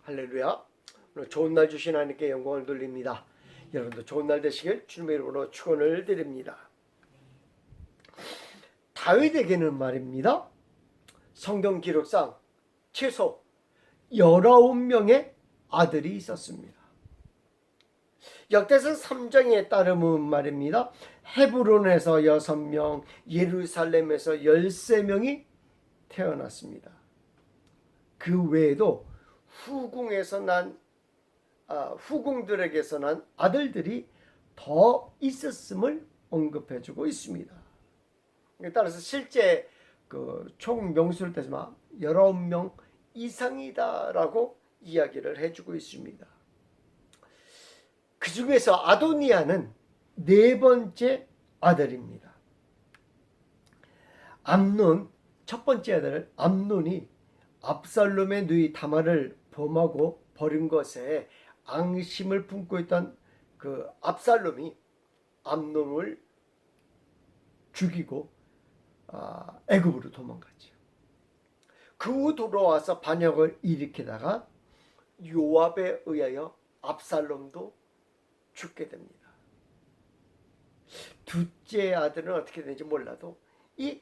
할렐루야. 오늘 좋은 날 주신 하나님께 영광을 돌립니다. 여러분도 좋은 날 되시길 주님의 이름으로 축원을 드립니다. 다윗에게는 말입니다, 성경 기록상 최소 19명의 아들이 있었습니다. 역대상 3장에 따르면 말입니다, 헤브론에서 6명, 예루살렘에서 13명이 태어났습니다. 그 외에도 후궁들에게서 난 아들들이 더 있었음을 언급해주고 있습니다. 따라서 실제 총 명수를 따지면 19명 이상이다라고 이야기를 해주고 있습니다. 그 중에서 아도니아는 네 번째 아들입니다. 암논, 첫 번째 아들 암논이 압살롬의 누이 다말을 범하고 버린 것에 앙심을 품고 있던 그 압살롬이 암논을 죽이고 애굽으로 도망갔죠. 그 후 돌아와서 반역을 일으키다가 요압에 의하여 압살롬도 죽게 됩니다. 둘째 아들은 어떻게 되는지 몰라도 이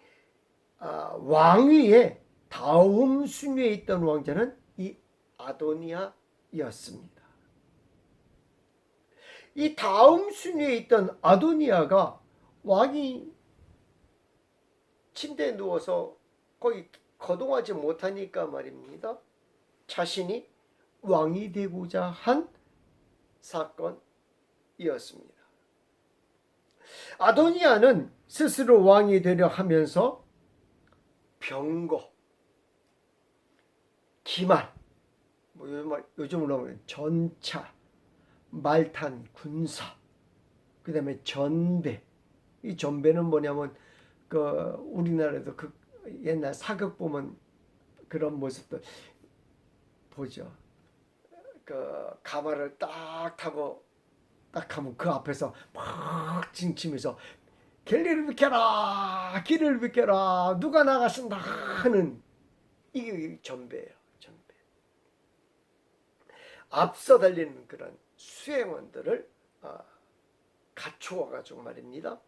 왕위에 다음 순위에 있던 왕자는 이 아도니아였습니다. 이 다음 순위에 있던 아도니아가 왕이 침대에 누워서 거의 거동하지 못하니까 말입니다, 자신이 왕이 되고자 한 사건이었습니다. 아도니아는 스스로 왕이 되려 하면서 병거, 기말, 요즘으로 하면 전차, 말탄 군사, 그 다음에 전배. 이 전배는 뭐냐면 우리나라에도 옛날 사극 보면 그런 모습들 보죠. 가마를 딱 타고 딱 하면 그 앞에서 막 징치면서 길을 비켜라, 길을 비켜라, 누가 나가신다 하는 이게 전배예요. 전배. 앞서 달리는 그런 수행원들을 갖추어 가지고 말입니다,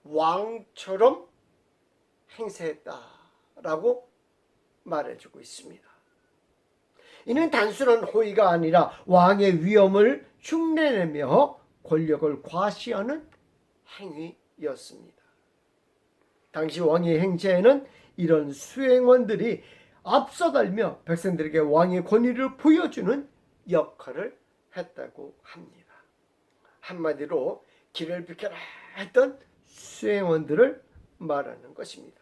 왕처럼 행세했다라고 말해주고 있습니다. 이는 단순한 호의가 아니라 왕의 위엄을 흉내내며 권력을 과시하는 행위였습니다. 당시 왕의 행세에는 이런 수행원들이 앞서 달며 백성들에게 왕의 권위를 보여주는 역할을 했다고 합니다. 한마디로 길을 비켜라 했던 수행원들을 말하는 것입니다.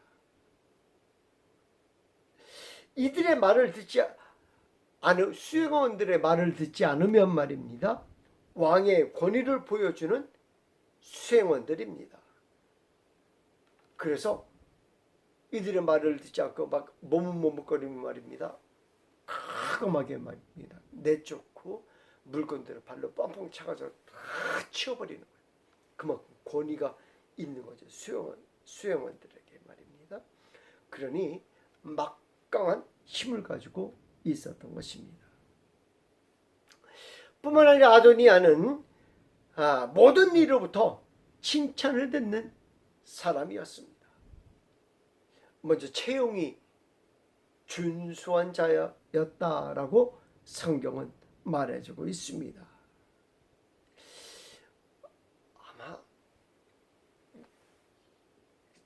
이들의 말을 듣지 않은 수행원들의 말을 듣지 않으면 말입니다, 왕의 권위를 보여주는 수행원들입니다. 그래서 이들의 말을 듣지 않고 막 머뭇머뭇거리는 말입니다, 과감하게 말입니다, 내쫓고 물건들을 발로 뻥뻥 차가지고 다 치워버리는 거예요. 그만큼 권위가 있는 거죠, 수행원들에게 말입니다. 그러니 막강한 힘을 가지고 있었던 것입니다. 뿐만 아니라 아도니아는 모든 일로부터 칭찬을 듣는 사람이었습니다. 먼저 채용이 준수한 자였다라고 성경은 말해주고 있습니다. 아마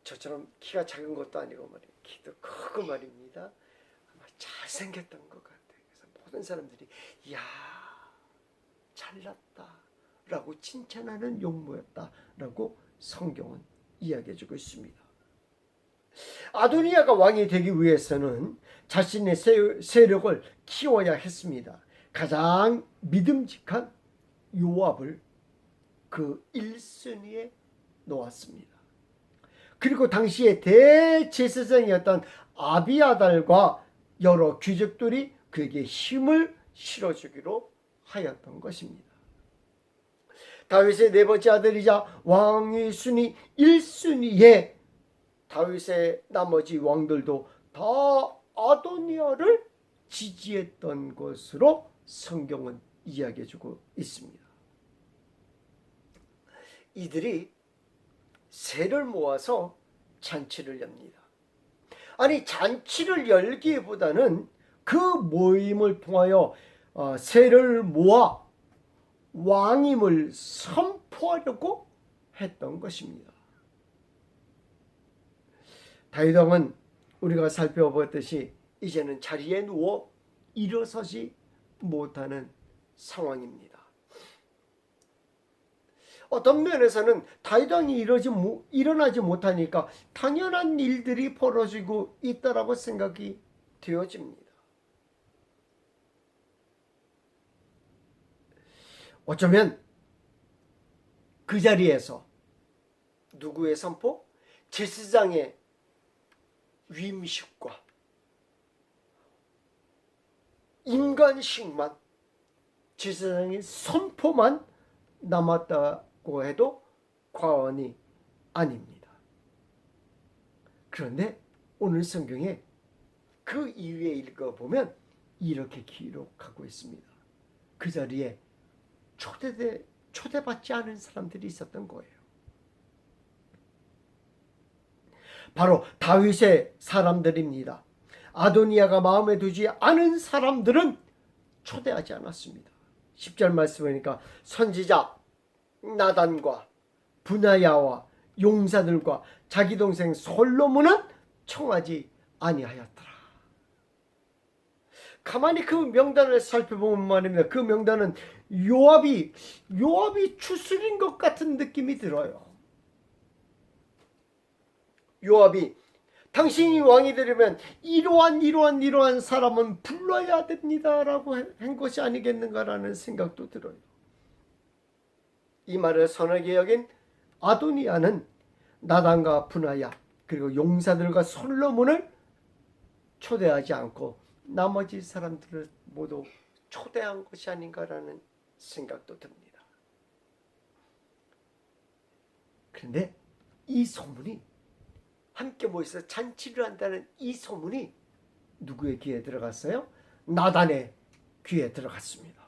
저처럼 키가 작은 것도 아니고 말이에요, 키도 크고 말입니다, 아마 잘생겼던 것 같아요. 그래서 모든 사람들이 이야 잘났다라고 칭찬하는 용모였다라고 성경은 이야기해주고 있습니다. 아도니아가 왕이 되기 위해서는 자신의 세력을 키워야 했습니다. 가장 믿음직한 요압을 그 1순위에 놓았습니다. 그리고 당시에 대제사장이었던 아비아달과 여러 귀족들이 그에게 힘을 실어주기로 하였던 것입니다. 다윗의 네 번째 아들이자 왕위 순위 1순위에 다윗의 나머지 왕들도 다 아도니아를 지지했던 것으로 성경은 이야기해주고 있습니다. 이들이 새를 모아서 잔치를 엽니다. 아니, 잔치를 열기보다는 그 모임을 통하여 새를 모아 왕임을 선포하려고 했던 것입니다. 다윗 왕은 우리가 살펴봤듯이 이제는 자리에 누워 일어서지 못하는 상황입니다. 어떤 면에서는 다윗 왕이 일어나지 못하니까 당연한 일들이 벌어지고 있다라고 생각이 되어집니다. 어쩌면 그 자리에서 누구의 선포? 제사장의 위임식과 인간식만, 제사장의 선포만 남았다고 해도 과언이 아닙니다. 그런데 오늘 성경에 그 이후에 읽어보면 이렇게 기록하고 있습니다. 그 자리에 초대받지 않은 사람들이 있었던 거예요. 바로 다윗의 사람들입니다. 아도니아가 마음에 두지 않은 사람들은 초대하지 않았습니다. 10절 말씀 보니까 선지자 나단과 분하야와 용사들과 자기 동생 솔로몬은 청하지 아니하였더라. 가만히 그 명단을 살펴보면 말입니다. 그 명단은 요압이 추술인 것 같은 느낌이 들어요. 요압이 당신이 왕이 되려면 이러한 사람은 불러야 됩니다라고 한 것이 아니겠는가라는 생각도 들어요. 이 말을 선하게 여긴 아도니아는 나단과 분하야 그리고 용사들과 솔로몬을 초대하지 않고 나머지 사람들을 모두 초대한 것이 아닌가라는 생각도 듭니다. 그런데 이 소문이, 함께 모여서 잔치를 한다는 이 소문이 누구의 귀에 들어갔어요? 나단의 귀에 들어갔습니다.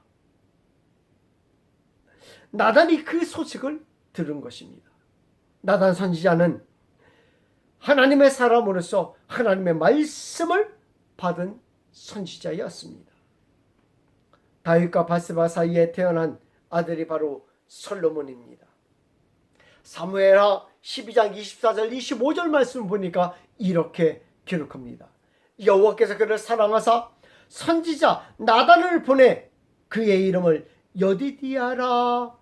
나단이 그 소식을 들은 것입니다. 나단 선지자는 하나님의 사람으로서 하나님의 말씀을 받은 선지자였습니다. 다윗과 바세바 사이에 태어난 아들이 바로 솔로몬입니다. 사무엘하 12장 24절 25절 말씀을 보니까 이렇게 기록합니다. 여호와께서 그를 사랑하사 선지자 나단을 보내 그의 이름을 여디디아라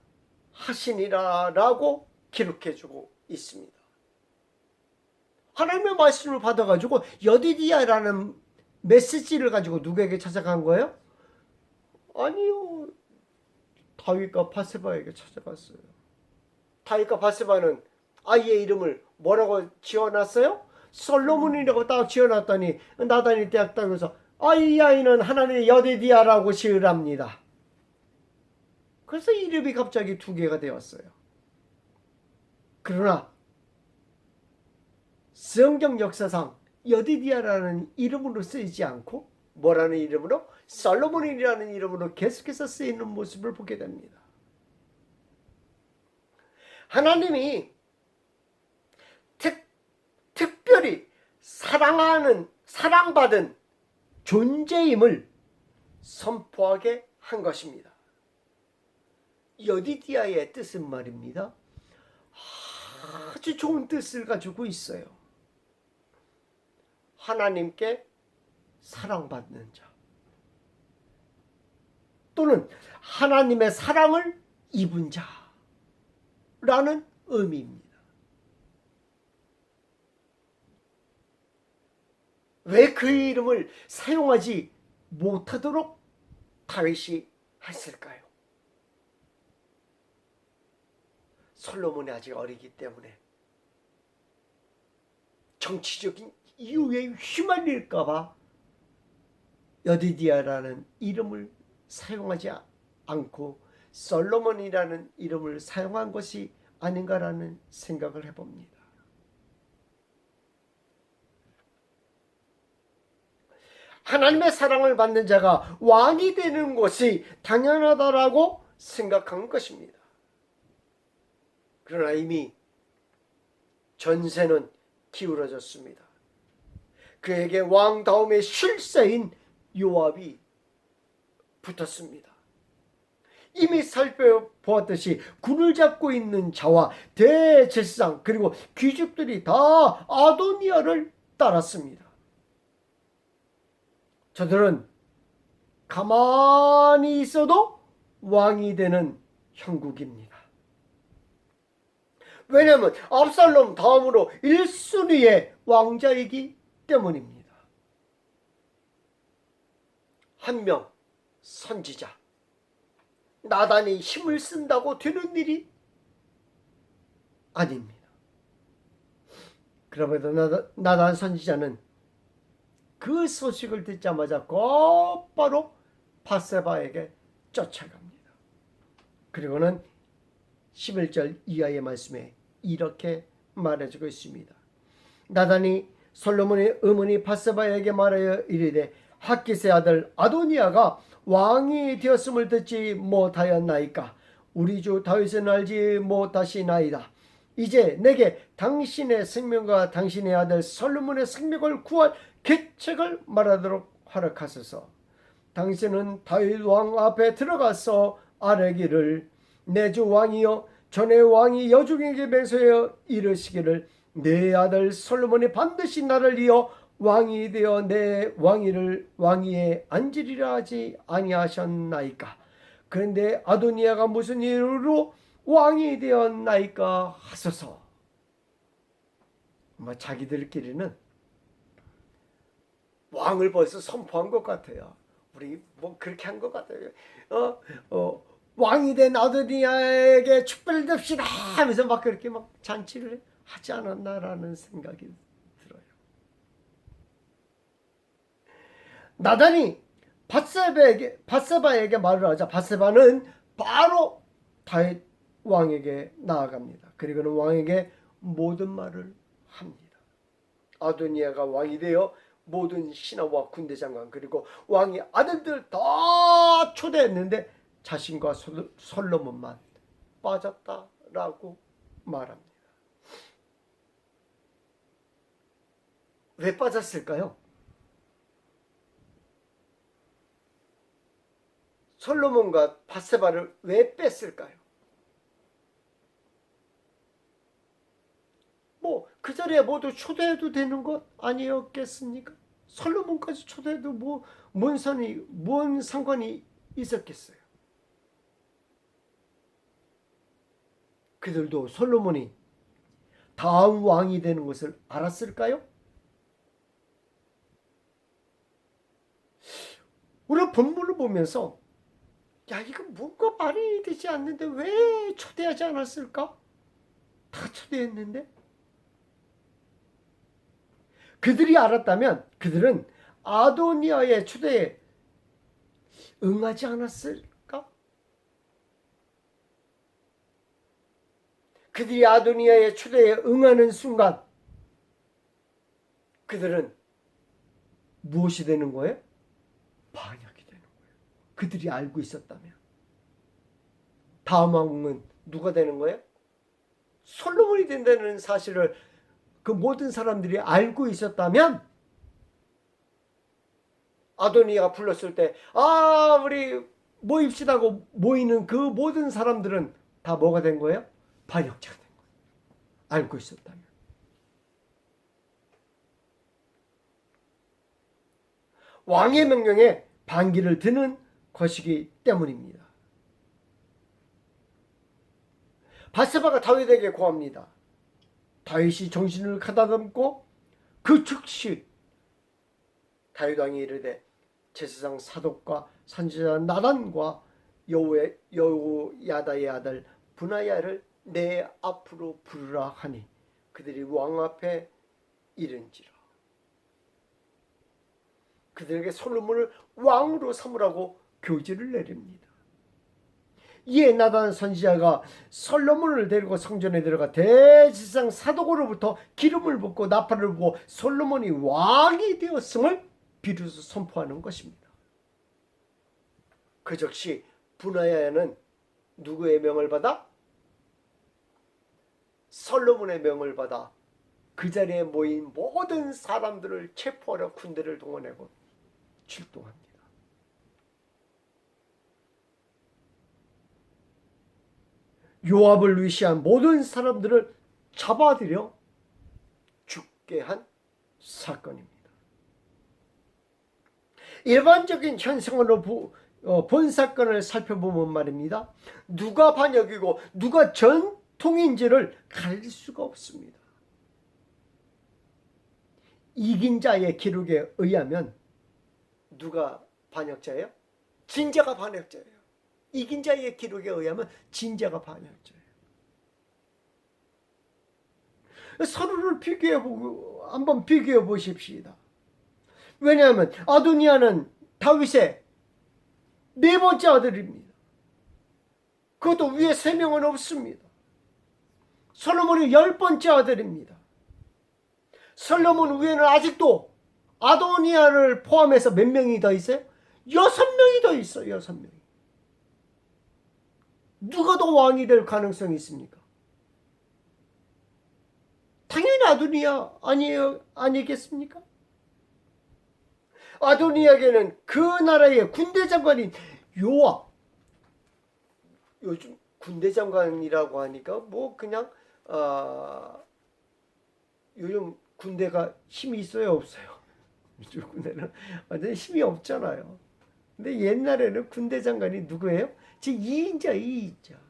하시니라 라고 기록해주고 있습니다. 하나님의 말씀을 받아가지고 여디디아라는 메시지를 가지고 누구에게 찾아간 거예요? 아니요, 다윗과 바세바에게 찾아갔어요. 다윗과 바세바는 아이의 이름을 뭐라고 지어놨어요? 솔로몬이라고 딱 지어놨더니 나단이 딱 따라서 이 아이는 하나님의 여디디아라고 지으랍니다. 그래서 이름이 갑자기 두 개가 되었어요. 그러나 성경 역사상 여디디아라는 이름으로 쓰이지 않고 뭐라는 이름으로? 솔로몬이라는 이름으로 계속해서 쓰이는 모습을 보게 됩니다. 하나님이 특별히 사랑받은 존재임을 선포하게 한 것입니다. 여디디아의 뜻은 말입니다. 아주 좋은 뜻을 가지고 있어요. 하나님께 사랑받는 자, 또는 하나님의 사랑을 입은 자라는 의미입니다. 왜 그 이름을 사용하지 못하도록 다윗이 했을까요? 솔로몬이 아직 어리기 때문에 정치적인 이유에 휘말릴까봐 여디디아라는 이름을 사용하지 않고 솔로몬이라는 이름을 사용한 것이 아닌가라는 생각을 해봅니다. 하나님의 사랑을 받는 자가 왕이 되는 것이 당연하다라고 생각한 것입니다. 그러나 이미 전세는 기울어졌습니다. 그에게 왕다움의 실세인 요압이 붙었습니다. 이미 살펴보았듯이 굴을 잡고 있는 자와 대제사장 그리고 귀족들이 다 아도니아를 따랐습니다. 저들은 가만히 있어도 왕이 되는 형국입니다. 왜냐하면 압살롬 다음으로 1순위의 왕자이기 때문입니다. 한 명 선지자 나단이 힘을 쓴다고 되는 일이 아닙니다. 그럼에도 나단 선지자는 그 소식을 듣자마자 곧바로 밧세바에게 쫓아갑니다. 그리고는 11절 이하의 말씀에 이렇게 말해주고 있습니다. 나단이 솔로몬의 어머니 밧세바에게 말하여 이르되 핫깃의 아들 아도니아가 왕이 되었음을 듣지 못하였나이까? 우리 주 다윗은 알지 못하시나이다. 이제 내게 당신의 생명과 당신의 아들 솔로몬의 생명을 구할 계책을 말하도록 허락하소서. 당신은 다윗 왕 앞에 들어가서 아뢰기를 내 주 왕이여 전에 왕이 여종에게 맹세하여 이르시기를 내 아들 솔로몬이 반드시 나를 이어 왕이 되어 내 왕위에 앉으리라 하지 아니하셨나이까? 그런데 아도니아가 무슨 이유로 왕이 되었나이까 하소서. 자기들끼리는 왕을 벌써 선포한 것 같아요. 우리 그렇게 한 것 같아요. 왕이 된 아도니아에게 축배를 듭시다 하면서 그렇게 잔치를 하지 않았나라는 생각이 들어요. 나단이 밧세바에게 말을 하자 밧세바는 바로 다윗 왕에게 나아갑니다. 그리고는 왕에게 모든 말을 합니다. 아도니아가 왕이 되어 모든 신하와 군대 장관 그리고 왕의 아들들 다 초대했는데 자신과 솔로몬만 빠졌다라고 말합니다. 왜 빠졌을까요? 솔로몬과 밧세바를 왜 뺐을까요? 그 자리에 모두 초대해도 되는 것 아니었겠습니까? 솔로몬까지 초대해도 뭔 상관이 있었겠어요? 그들도 솔로몬이 다음 왕이 되는 것을 알았을까요? 우리가 본문을 보면서 이거 뭔가 말이 되지 않는데 왜 초대하지 않았을까? 다 초대했는데? 그들이 알았다면 그들은 아도니아의 초대에 응하지 않았을까? 그들이 아도니아의 초대에 응하는 순간 그들은 무엇이 되는 거예요? 반역이 되는 거예요. 그들이 알고 있었다면. 다음 왕은 누가 되는 거예요? 솔로몬이 된다는 사실을 그 모든 사람들이 알고 있었다면 아도니아가 불렀을 때 우리 모입시다고 모이는 그 모든 사람들은 다 뭐가 된 거예요? 반역자가 된 거예요. 알고 있었다면. 왕의 명령에 반기를 드는 것이기 때문입니다. 밧세바가 다윗에게 고합니다. 다윗이 정신을 가다듬고 그 즉시 다윗 왕이 이르되 제사장 사독과 선지자 나단과 여호야다의 아들 분하야를 내 앞으로 부르라 하니 그들이 왕 앞에 이른지라. 그들에게 솔로몬을 왕으로 삼으라고 교지를 내립니다. 이에 나단 선지자가 솔로몬을 데리고 성전에 들어가 대제사장 사독으로부터 기름을 붓고 나팔을 부고 솔로몬이 왕이 되었음을 비로소 선포하는 것입니다. 그 즉시 분하야는 누구의 명을 받아? 솔로몬의 명을 받아 그 자리에 모인 모든 사람들을 체포하려 군대를 동원하고 출동합니다. 요압을 위시한 모든 사람들을 잡아들여 죽게 한 사건입니다. 일반적인 현상으로 본 사건을 살펴보면 말입니다. 누가 반역이고 누가 전통인지를 가릴 수가 없습니다. 이긴 자의 기록에 의하면 누가 반역자예요? 진자가 반역자예요. 이긴 자의 기록에 의하면 진자가 반역자예요. 서로를 비교해보고 한번 비교해 보십시다. 왜냐하면 아도니아는 다윗의 네 번째 아들입니다. 그것도 위에 3명은 없습니다. 솔로몬이 10번째 아들입니다. 솔로몬 위에는 아직도 아도니아를 포함해서 몇 명이 더 있어요? 6명이 더 있어요. 6명이. 누가 더 왕이 될 가능성이 있습니까? 당연히 아도니아 아니겠습니까? 아도니아에게는 그 나라의 군대 장관인 요압, 요즘 군대 장관이라고 하니까 뭐 그냥 요즘 군대가 힘이 있어요, 없어요? 요즘 군대는 완전히 힘이 없잖아요. 근데 옛날에는 군대 장관이 누구예요? 즉 2인자.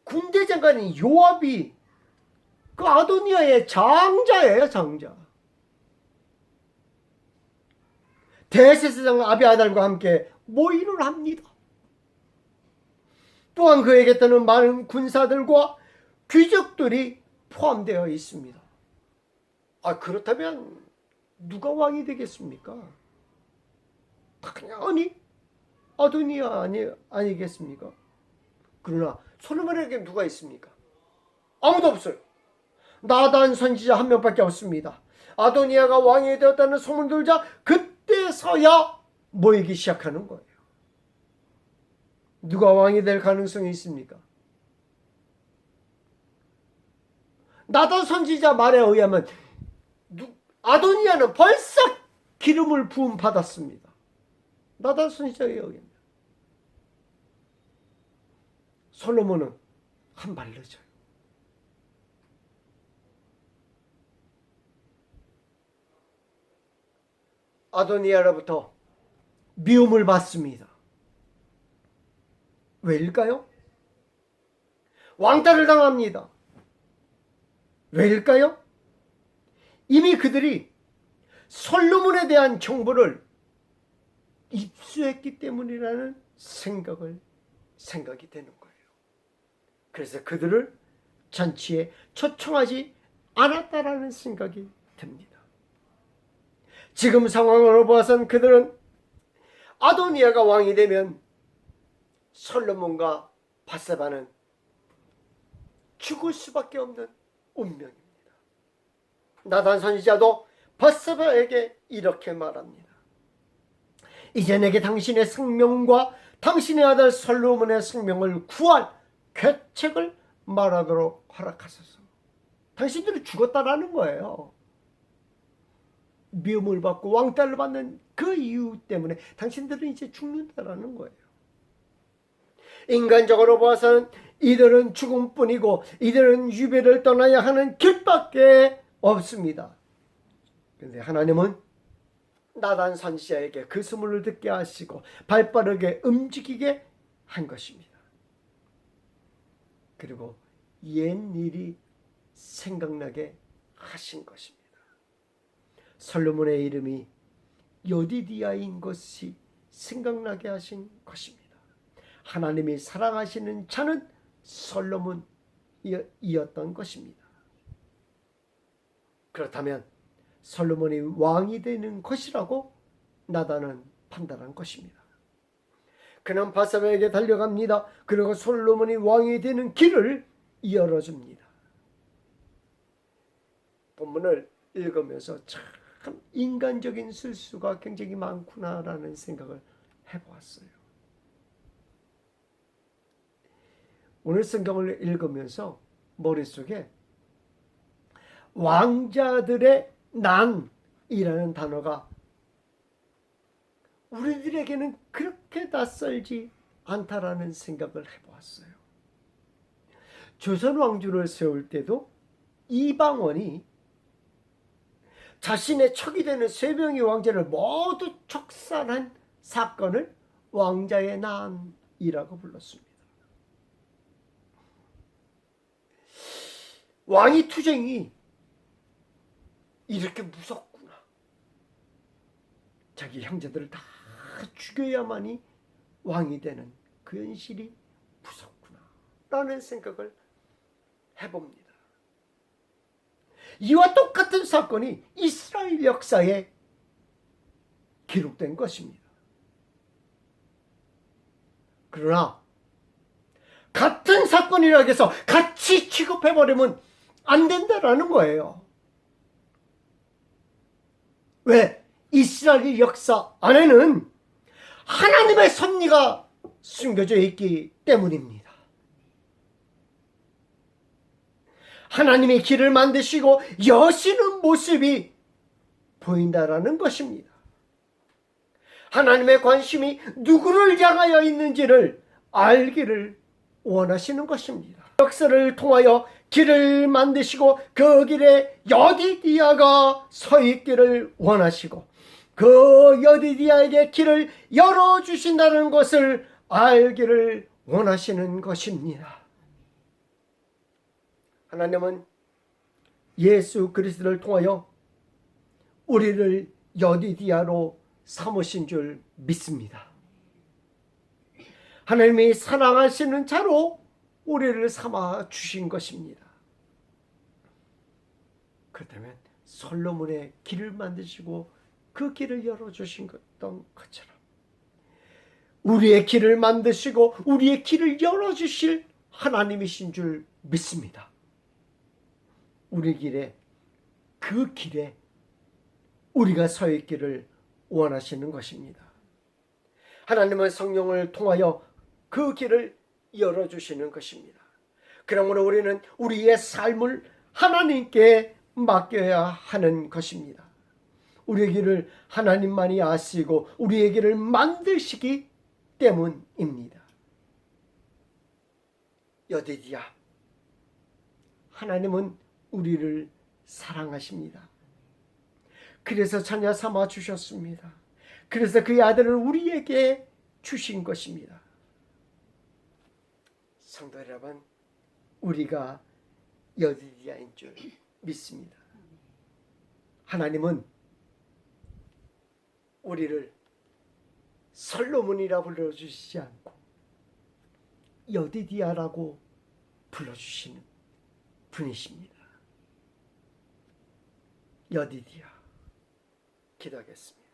군대 장관인 요압이 그 아도니아의 장자예요, 장자. 대제사장 아비아달과 함께 모의를 합니다. 또한 그에게 따르는 많은 군사들과 귀족들이 포함되어 있습니다. 그렇다면 누가 왕이 되겠습니까? 당연히 아도니아 아니겠습니까? 그러나 솔로몬에게 누가 있습니까? 아무도 없어요. 나단 선지자 한 명밖에 없습니다. 아도니아가 왕이 되었다는 소문 들자 그때서야 모이기 시작하는 거예요. 누가 왕이 될 가능성이 있습니까? 나단 선지자 말에 의하면 아도니아는 벌써 기름을 부음 받았습니다. 나단 선지자에 의하면. 솔로몬은 한 발 늦어요. 아도니아로부터 미움을 받습니다. 왜일까요? 왕따를 당합니다. 왜일까요? 이미 그들이 솔로몬에 대한 정보를 입수했기 때문이라는 생각이 되는 거예요. 그래서 그들을 잔치에 초청하지 않았다라는 생각이 듭니다. 지금 상황으로 봐선 그들은 아도니아가 왕이 되면 솔로몬과 밧세바는 죽을 수밖에 없는 운명입니다. 나단 선지자도 밧세바에게 이렇게 말합니다. 이제 내게 당신의 생명과 당신의 아들 솔로몬의 생명을 구할 계책을 말하도록 허락하소서. 당신들이 죽었다라는 거예요. 미움을 받고 왕따를 받는 그 이유 때문에 당신들은 이제 죽는다라는 거예요. 인간적으로 봐서는 이들은 죽음뿐이고 이들은 유배를 떠나야 하는 길밖에 없습니다. 그런데 하나님은 나단 선지자에게 그 소문을 듣게 하시고 발빠르게 움직이게 한 것입니다. 그리고 옛일이 생각나게 하신 것입니다. 솔로몬의 이름이 여디디아인 것이 생각나게 하신 것입니다. 하나님이 사랑하시는 자는 솔로몬이었던 것입니다. 그렇다면 솔로몬이 왕이 되는 것이라고 나단은 판단한 것입니다. 그는 밧세바에게 달려갑니다. 그리고 솔로몬이 왕이 되는 길을 열어줍니다. 본문을 읽으면서 참 인간적인 실수가 굉장히 많구나라는 생각을 해보았어요. 오늘 성경을 읽으면서 머릿속에 왕자들의 난이라는 단어가 우리들에게는 그렇게 낯설지 않다라는 생각을 해보았어요. 조선 왕조를 세울 때도 이방원이 자신의 척이 되는 3명의 왕자를 모두 척살한 사건을 왕자의 난이라고 불렀습니다. 왕위 투쟁이 이렇게 무섭구나. 자기 형제들을 다 죽여야만이 왕이 되는 그 현실이 무섭구나 라는 생각을 해봅니다. 이와 똑같은 사건이 이스라엘 역사에 기록된 것입니다. 그러나 같은 사건이라고 해서 같이 취급해버리면 안 된다라는 거예요. 왜? 이스라엘 역사 안에는 하나님의 섭리가 숨겨져 있기 때문입니다. 하나님의 길을 만드시고 여시는 모습이 보인다라는 것입니다. 하나님의 관심이 누구를 향하여 있는지를 알기를 원하시는 것입니다. 역사를 통하여 길을 만드시고 그 길에 여디디아가 서 있기를 원하시고 그 여디디아에게 길을 열어주신다는 것을 알기를 원하시는 것입니다. 하나님은 예수 그리스도를 통하여 우리를 여디디아로 삼으신 줄 믿습니다. 하나님이 사랑하시는 자로 우리를 삼아 주신 것입니다. 그렇다면 솔로몬의 길을 만드시고 그 길을 열어주신 것처럼 우리의 길을 만드시고 우리의 길을 열어주실 하나님이신 줄 믿습니다. 우리 길에 그 길에 우리가 서 있기를 원하시는 것입니다. 하나님은 성령을 통하여 그 길을 열어주시는 것입니다. 그러므로 우리는 우리의 삶을 하나님께 맡겨야 하는 것입니다. 우리의 길을 하나님만이 아시고 우리의 길을 만드시기 때문입니다. 여디디아, 하나님은 우리를 사랑하십니다. 그래서 자녀 삼아 주셨습니다. 그래서 그의 아들을 우리에게 주신 것입니다. 성도 여러분, 우리가 여디디아인 줄 믿습니다. 하나님은 우리를 솔로몬이라 불러주시지 않고 여디디아라고 불러주시는 분이십니다. 여디디아, 기도하겠습니다.